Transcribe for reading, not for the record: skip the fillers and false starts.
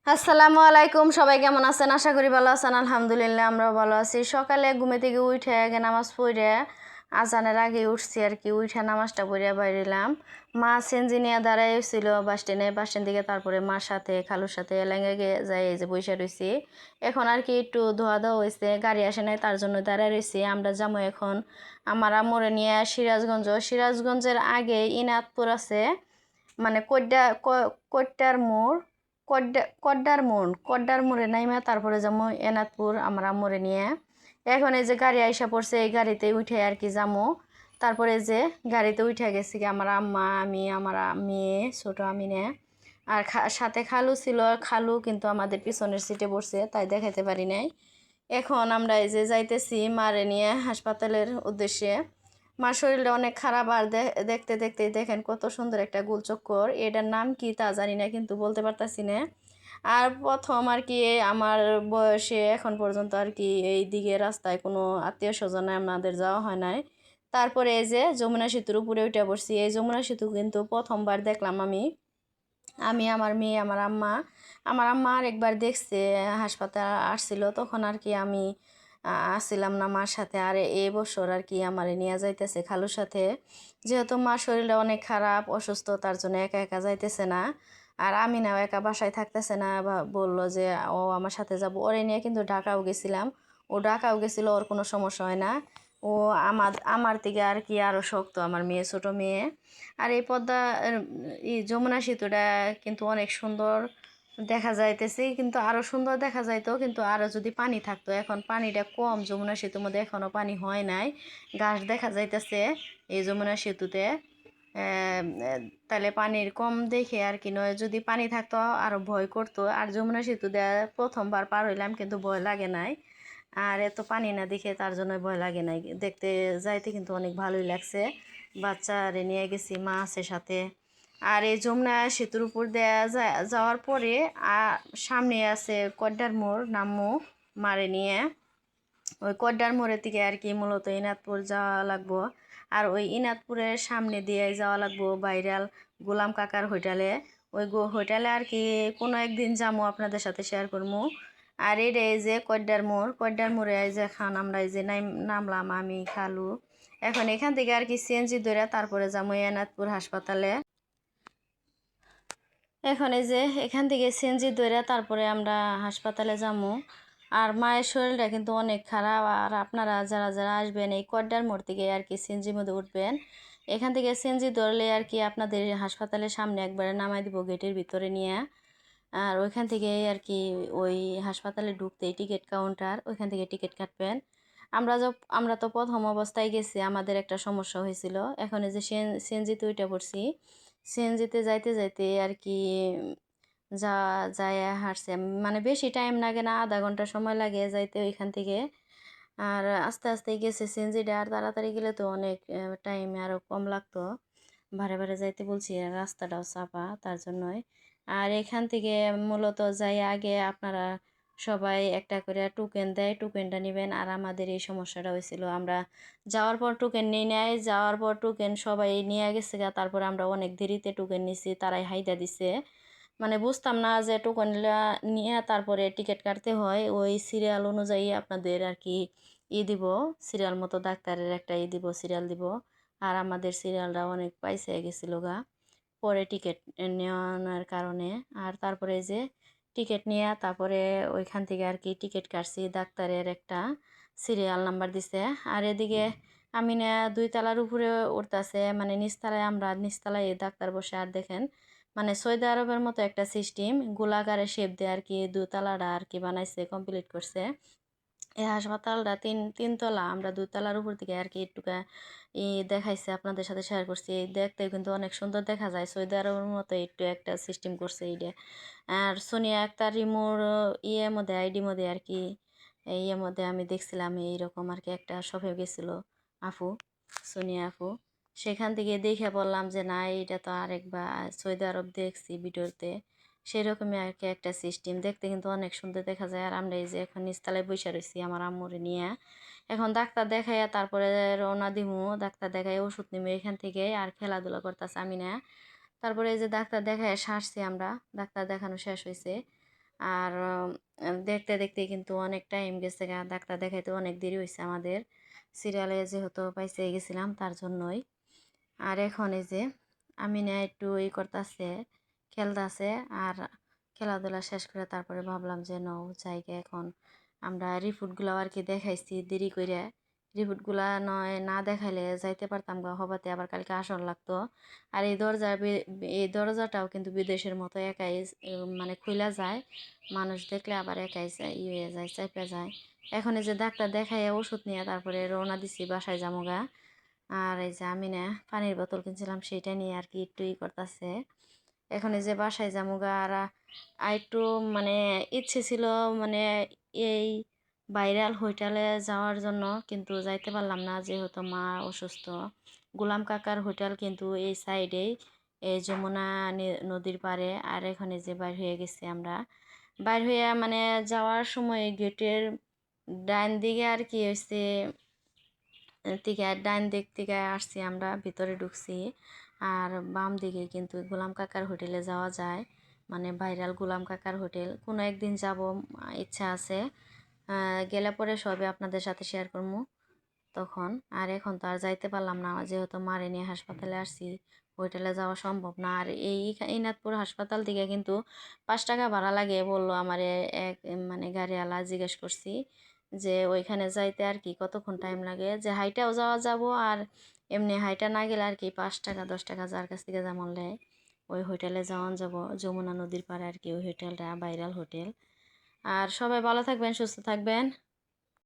আসসালামু আলাইকুম, সবাই কেমন আছেন? আশা করি ভালো আছেন। আলহামদুলিল্লাহ আমরাও ভালো আছি। সকালে ঘুমে থেকে উঠে আগে নামাজ পড়ে আজানের আগে উঠছি আর কি। উঠে নামাজটা পড়িয়া বাইরিলাম। মা সেনজি নিয়ে দাঁড়াইছিল বাস স্ট্যান্ড থেকে। তারপরে মার সাথে খালুর সাথে লেঙ্গে যাই এই যে বসে রয়েছি। এখন আর কি একটু ধোয়া ধোয়া হয়েছে, গাড়ি আসে নাই, তার জন্য দাঁড়ায় রয়েছি। আমরা যাবো এখন আমার আম্মুরে নিয়ে সিরাজগঞ্জের আগে ইনাতপুর আছে, মানে কড্ডার মোড়, কড্ডার মোড়ে নাইমা তারপরে যাবো এনাদপুর আমার আম্মুরে নিয়ে। এখন এই যে গাড়ি আইসা পড়ছে, এই গাড়িতে উঠে আর কি যাবো। তারপরে যে গাড়িতে উঠে গেছি কি আমার আম্মা, আমি, আমার মেয়ে ছোট আমিনে, আর সাথে খালু ছিল। খালু কিন্তু আমাদের পিছনের সিটে বসছে, তাই দেখাতে পারি নাই। এখন আমরা এই যে যাইতেছি মারে নিয়ে হাসপাতালের উদ্দেশ্যে। মার শরীরটা অনেক খারাপ, আর দেখতে দেখতে দেখেন কত সুন্দর একটা গোলচক্কর। এটার নাম কি তা জানি না, কিন্তু বলতে পারতাছি না। আর প্রথম আর কি আমার বয়সে এখন পর্যন্ত আর কি এই দিকে রাস্তায় কোনো আত্মীয় স্বজনে আমাদের যাওয়া হয় নাই। তারপরে এই যে যমুনা সেতুর উপরে উঠে পড়ছি। এই যমুনা সেতু কিন্তু প্রথমবার দেখলাম আমি। আমার মেয়ে, আমার আম্মা আরেকবার দেখছে, হাসপাতাল আসছিল তখন আর কি আমি আসছিলাম না মার সাথে। আর এই বছর আর কি আমার নিয়ে যাইতেছে খালুর সাথে, যেহেতু মার শরীরটা অনেক খারাপ, অসুস্থ, তার জন্য একা একা যাইতেছে না। আর আমি নাও একা বাসায় থাকতেছে না, বললো যে ও আমার সাথে যাব। ওরে নিয়ে কিন্তু ঢাকাও গেছিলাম, ও ঢাকাও গেছিলো, ওর কোনো সমস্যা হয় না। ও আমার থেকে আর কি আরও শক্ত, আমার মেয়ে, ছোট মেয়ে। আর এই এই যমুনা সেতুটা কিন্তু অনেক সুন্দর দেখা যাইতেছে, কিন্তু আরও সুন্দর দেখা যাইতো কিন্তু আরও যদি পানি থাকতো। এখন পানিটা কম, যমুনা সেতুর মধ্যে এখনও পানি হয় নাই, ঘাস দেখা যাইতেছে এই যমুনা সেতুতে। তাহলে পানির কম দেখে আর কি, নয় যদি পানি থাকতো আরও ভয় করতো। আর যমুনা সেতু দেওয়া প্রথমবার পার হইলাম, কিন্তু ভয় লাগে নাই। আর এত পানি না দেখে তার জন্য ভয় লাগে নাই, দেখতে যাইতে কিন্তু অনেক ভালোই লাগছে। বাচ্চারে নিয়ে গেছি, মা আছে সাথে। আর এই যমুনা সেতুর উপর দেয়া যাওয়ার পরে সামনে আছে কড্ডার মোড়, নামমু মারে নিয়ে। ওই কড্ডার মোড়ের থেকে আর কি মূলত ইনাদপুর যাওয়া লাগবো। আর ওই ইনাদপুরের সামনে দিয়ে যাওয়া লাগবো ভাইরাল গোলাম কাকার হোটেলে। ওই হোটেলে আর কি কোনো একদিন যাবো, আপনাদের সাথে শেয়ার করবো। আর এটা এই যে কড্ডার মোড়ে এই যে আমরা এই যে নামলাম আমি, খালু। এখন এখান থেকে আর কি সিএনজি ধরে তারপরে যাবো এনাদপুর হাসপাতালে। এখন এই যে এখান থেকে সিএনজি ধরে তারপরে আমরা হাসপাতালে যাবো। আর মায়ের শরীরটা কিন্তু অনেক খারাপ। আর আপনারা যারা যারা আসবেন এই কড্ডার মোড় থেকে আর কি সিএনজির মধ্যে উঠবেন। এখান থেকে সিএনজি ধরলে আর কি আপনাদের হাসপাতালের সামনে একবারে নামাই দিব গেটের ভিতরে নিয়ে। আর ওইখান থেকে আর কি ওই হাসপাতালে ঢুকতেই টিকিট কাউন্টার, ওইখান থেকে টিকিট কাটবেন। আমরা তো প্রথম অবস্থায় গেছি, আমাদের একটা সমস্যা হয়েছিল। এখন এই যে সিএনজিতে উঠে পড়ছি। সিএনজিতে যাইতে যাইতে আর কি যা যায় হাঁটছে, মানে বেশি টাইম লাগে না, আধা ঘন্টা সময় লাগে যাইতে ওইখান থেকে। আর আস্তে আস্তে গেছে সিএনজিটা, আর তাড়াতাড়ি গেলে তো অনেক টাইম আরও কম লাগতো। ভারে ভারে যাইতে বলছি, আর রাস্তাটাও চাপা, তার জন্যই। আর এখান থেকে মূলত যাই আগে আপনারা সবাই একটা করে টোকেন দেয়, টোকেনটা নেবেন। আর আমাদের এই সমস্যাটা হয়েছিল, আমরা যাওয়ার পর টোকেন নিয়ে নেয়, যাওয়ার পর টোকেন সবাই নিয়ে গেছে গা, তারপর আমরা অনেক দেরিতে টোকেন নিছি, তারাই হাইদা দিছে। মানে বুঝতাম না যে টোকেন নিয়ে তারপরে টিকিট কাটতে হয়, ওই সিরিয়াল অনুযায়ী আপনাদের আর কি দিব, সিরিয়াল মতো ডাক্তারের একটা দিব, সিরিয়াল দিব। আর আমাদের সিরিয়ালটা অনেক পাইছে গেছিলো গা পরে টিকিট নেওয়ানোর কারণে। আর তারপরে যে টিকিট নিয়ে তারপরে ওইখান থেকে আর কি টিকিট কাটছি, ডাক্তারের একটা সিরিয়াল নাম্বার দিছে। আর এদিকে আমি না 2 তলার উপরে উঠতেছে, মানে নিচতলায়, আমরা নিচতলায় ডাক্তার বসে। আর দেখেন মানে সৌদি আরবের মতো একটা সিস্টেম, গোলাকারে শেপ দিয়ে আর কি 2 তলাটা আর কি বানাইছে, কমপ্লিট করছে। এই হাসপাতালটা তিনতলা, আমরা 2 তলার উপর থেকে আর কি একটুকা দেখাইছে, আপনাদের সাথে শেয়ার করছি। দেখতে কিন্তু অনেক সুন্দর দেখা যায়, সৌদি আরবের মতো একটু একটা সিস্টেম করছে এইটা। আর সোনিয়া আক্তার রিমোর মধ্যে আইডি মধ্যে আর কি মধ্যে আমি দেখছিলাম এইরকম আর কি একটা শপে গেছিল আপু, সোনিয়া আপু। সেখান থেকে দেখে বললাম যে না, এটা তো আরেকবার সৌদি আরব দেখছি ভিডিওতে, সেরকমই আর কি একটা সিস্টেম। দেখতে কিন্তু অনেক সুন্দর দেখা যায়। আর আমরা এই যে এখন নিচতলায় বসে রয়েছি আমার আম্মুরে নিয়ে। এখন ডাক্তার দেখাইয়া তারপরে রওনা দিমু, ডাক্তার দেখাই ওষুধ নিমু এখান থেকে। আর খেলাধুলা করতেছে আমি না। তারপরে এই যে ডাক্তার দেখাইয়া সারছি আমরা, ডাক্তার দেখানো শেষ হয়েছে। আর দেখতে দেখতে কিন্তু অনেক টাইম গেছে গা, ডাক্তার দেখাইতে অনেক দেরি হয়েছে আমাদের, সিরিয়ালে যেহেতু পাইছে গেছিলাম তার জন্যই। আর এখন এই যে আমি না একটু করতেছে, খেলতেছে। আর খেলাধুলা শেষ করে তারপরে ভাবলাম যে নও জায়গা এখন আমরা রিপোর্টগুলো আর কি দেখাইছি দেরি করে, রিপোর্টগুলা নয় না দেখাইলে যাইতে পারতাম গা, হবাতে আবার কালকে আসন লাগতো। আর এই দরজাটাও কিন্তু বিদেশের মতো একাই মানে খুইলা যায়, মানুষ দেখলে আবার একাই হয়ে যায়, চাইপা যায়। এখন এই যে ডাক্তার দেখাইয়া ওষুধ নিয়ে তারপরে রওনা দিছি বাসায় যামুগা। আর এই যে আমি না পানির বোতল কিনছিলাম সেটা নিয়ে আর কি একটু করতেছে। এখন এই যে বাসায় যামুগা। আর একটু মানে ইচ্ছে ছিল মানে এই ভাইরাল হোটেলে যাওয়ার জন্য, কিন্তু যাইতে পারলাম না যেহেতু মা অসুস্থ। গোলাম কাকার হোটেল কিন্তু এই সাইডেই, এই যমুনা নদীর পাড়ে। আর এখানে যে বাইর হয়ে গেছি আমরা, বাইর হয়ে মানে যাওয়ার সময় গেটের ডান দিকে আর কি হয়েছে থেকে, ডান দিক থেকে আসছি আমরা, ভিতরে ঢুকছি। আর বাম দিকে কিন্তু গোলাম কাকার হোটেলে যাওয়া যায়, মানে ভাইরাল গোলাম কাকার হোটেল। কোনো একদিন যাব, ইচ্ছা আছে। গেলে পরে সবে আপনাদের সাথে শেয়ার করবো তখন। আর এখন তো আর যাইতে পারলাম না যেহেতু মারে নিয়ে হাসপাতালে আসছি, হোটেলে যাওয়া সম্ভব না। আর এই ইনাদপুর হাসপাতাল থেকে কিন্তু 5 টাকা ভাড়া লাগে বললো আমার এক মানে গাড়িওয়ালা, জিজ্ঞেস করছি যে ওইখানে যাইতে আর কি কতক্ষণ টাইম লাগে, যে হাইটাও যাওয়া যাব আর এমনি হাইটা না গেলে আর কি 5 টাকা 10 টাকা যার কাছ থেকে যেমন নেয় ওই হোটেলে যাওয়া যাব, যমুনা নদীর পাড়ে আর কি ওই হোটেলটা ভাইরাল হোটেল। আর সবাই ভালো থাকবেন, সুস্থ থাকবেন।